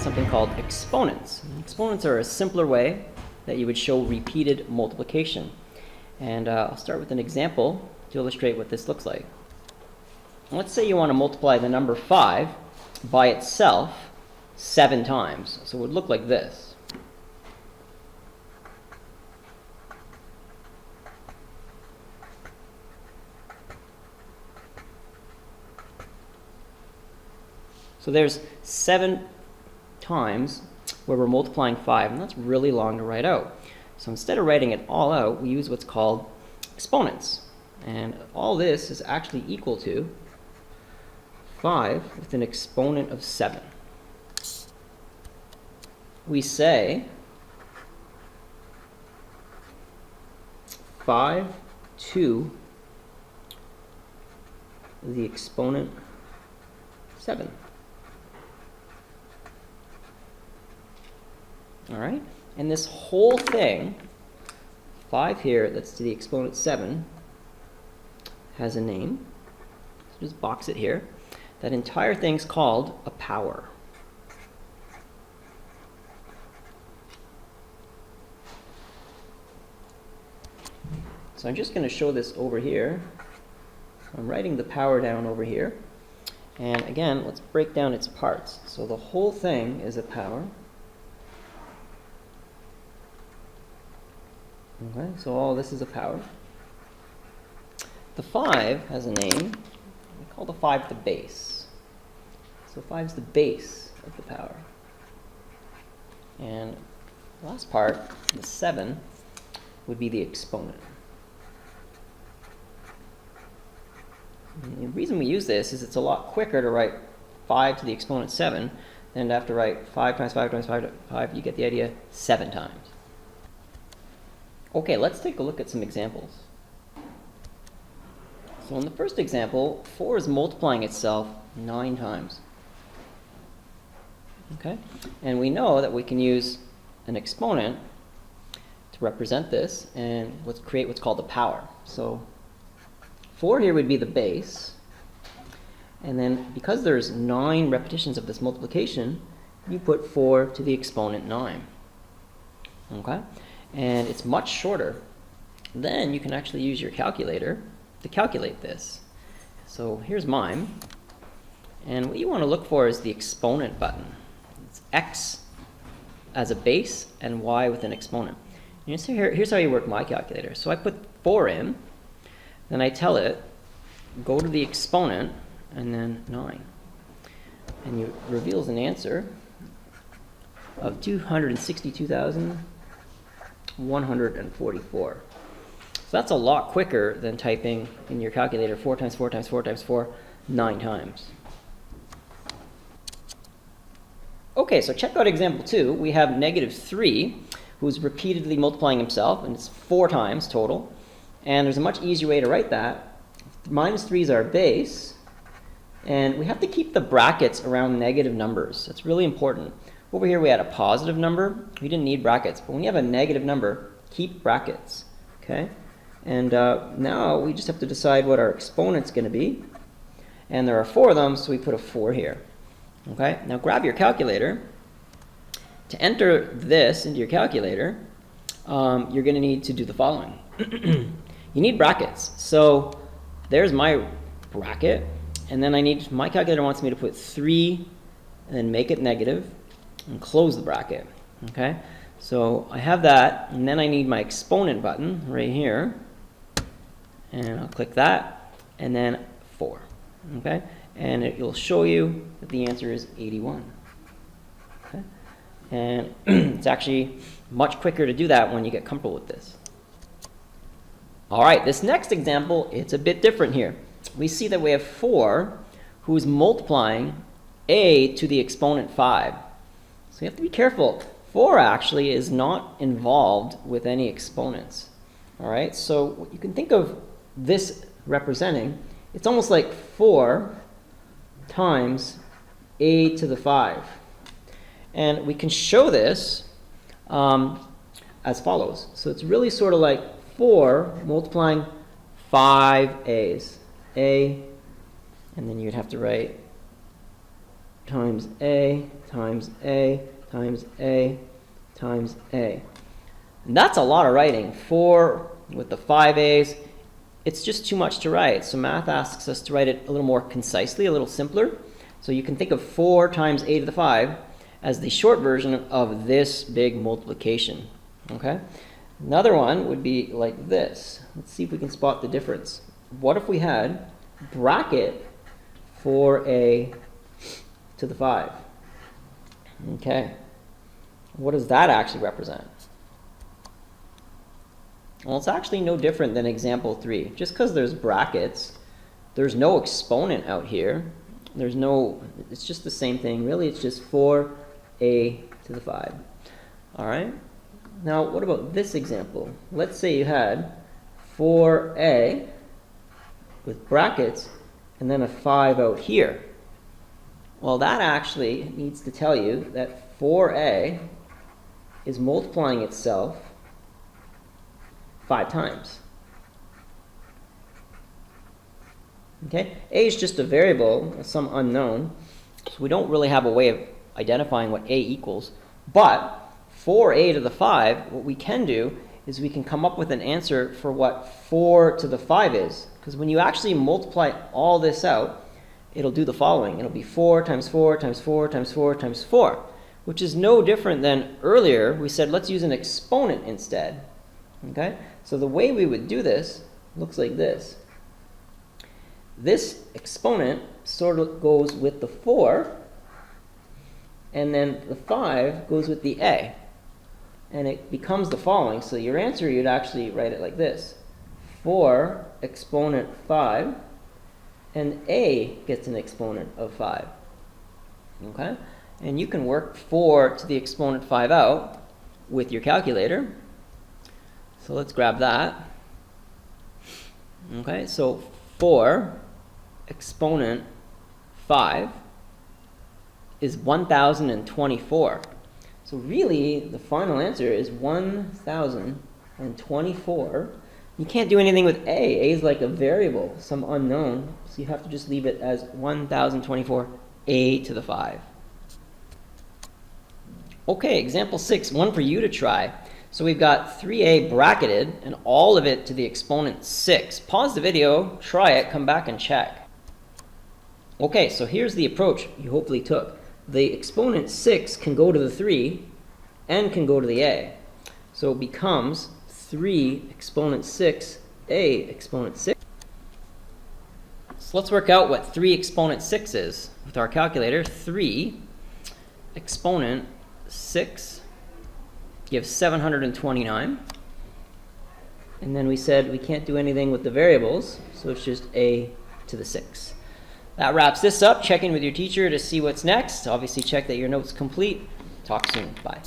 something called exponents. Exponents are a simpler way that you would show repeated multiplication. And I'll start with an example to illustrate what this looks like. Let's say you want to multiply the number 5 by itself 7 times. So it would look like this. So there's 7 times where we're multiplying 5, and that's really long to write out. So instead of writing it all out, we use what's called exponents. And all this is actually equal to 5 with an exponent of 7. We say 5 to the exponent 7. All right, and this whole thing, 5 here, that's to the exponent 7, has a name. So just box it here. That entire thing's called a power. So I'm just going to show this over here. So I'm writing the power down over here. And again, let's break down its parts. So the whole thing is a power. Okay, so all this is a power. The 5 has a name. We call the 5 the base. So 5 is the base of the power. And the last part, the 7, would be the exponent. And the reason we use this is it's a lot quicker to write 5 to the exponent 7 than to have to write 5 times 5 times 5 times 5. You get the idea, 7 times. Okay, let's take a look at some examples. So in the first example, 4 is multiplying itself 9 times. Okay, and we know that we can use an exponent to represent this and create what's called a power. So 4 here would be the base, and then because there's 9 repetitions of this multiplication, you put 4 to the exponent 9. Okay, and it's much shorter. Then you can actually use your calculator to calculate this. So here's mine, and what you want to look for is the exponent button. It's X as a base and Y with an exponent. And you see here's how you work my calculator. So I put 4 in, then I tell it, go to the exponent, and then 9. And it reveals an answer of 262,144. So that's a lot quicker than typing in your calculator 4 times 4 times 4 times 4 9 times. Okay, so check out example 2. We have -3, who's repeatedly multiplying himself, and it's 4 times total. And there's a much easier way to write that. -3 is our base, and we have to keep the brackets around negative numbers. That's really important. Over here we had a positive number. We didn't need brackets, but when you have a negative number, keep brackets. Okay, and now we just have to decide what our exponent's going to be. And there are 4 of them, so we put a 4 here. Okay, now grab your calculator. To enter this into your calculator, you're going to need to do the following. You need brackets. So there's my bracket, and then my calculator wants me to put 3 and then make it negative and close the bracket. Okay, so I have that, and then I need my exponent button right here, and I'll click that, and then 4. Okay, and it'll show you that the answer is 81. Okay, and it's actually much quicker to do that when you get comfortable with this. All right, this next example, it's a bit different here. We see that we have 4 who's multiplying a to the exponent 5. So you have to be careful. 4 actually is not involved with any exponents. All right, so you can think of this representing, it's almost like 4 times a to the 5. And we can show this as follows. So it's really sort of like 4 multiplying 5 a's. A, and then you'd have to write times A times A times A times A. And that's a lot of writing. 4 with the 5 A's. It's just too much to write. So math asks us to write it a little more concisely, a little simpler. So you can think of 4 times a to the 5 as the short version of this big multiplication. Okay? Another one would be like this. Let's see if we can spot the difference. What if we had bracket 4a to the 5? Okay. What does that actually represent? Well, it's actually no different than example 3. Just because there's brackets, there's no exponent out here. It's just the same thing. Really, it's just 4a to the 5. All right? Now, what about this example? Let's say you had 4a with brackets and then a 5 out here. Well, that actually needs to tell you that 4a is multiplying itself 5 times. Okay? A is just a variable, some unknown, so we don't really have a way of identifying what a equals. But 4a to the 5, what we can do is we can come up with an answer for what 4 to the 5 is. Because when you actually multiply all this out, it'll do the following. It'll be 4 times 4 times 4 times 4 times 4, which is no different than earlier we said let's use an exponent instead. Okay? So the way we would do this looks like this. This exponent sort of goes with the 4, and then the 5 goes with the a. And it becomes the following. So your answer, you'd actually write it like this. 4 exponent 5, and a gets an exponent of 5. Okay? And you can work 4 to the exponent 5 out with your calculator. So let's grab that. Okay, so 4 exponent 5 is 1024. So really, the final answer is 1024. You can't do anything with a. A is like a variable, some unknown. So you have to just leave it as 1024 a to the 5. Okay, example 6, one for you to try. So we've got 3a bracketed and all of it to the exponent 6. Pause the video, try it, come back and check. Okay, so here's the approach you hopefully took. The exponent 6 can go to the 3 and can go to the a. So it becomes 3 exponent 6, a exponent 6. So let's work out what 3 exponent 6 is with our calculator. 3 exponent 6 gives 729. And then we said we can't do anything with the variables, so it's just a to the 6. That wraps this up. Check in with your teacher to see what's next. Obviously check that your note's complete. Talk soon. Bye.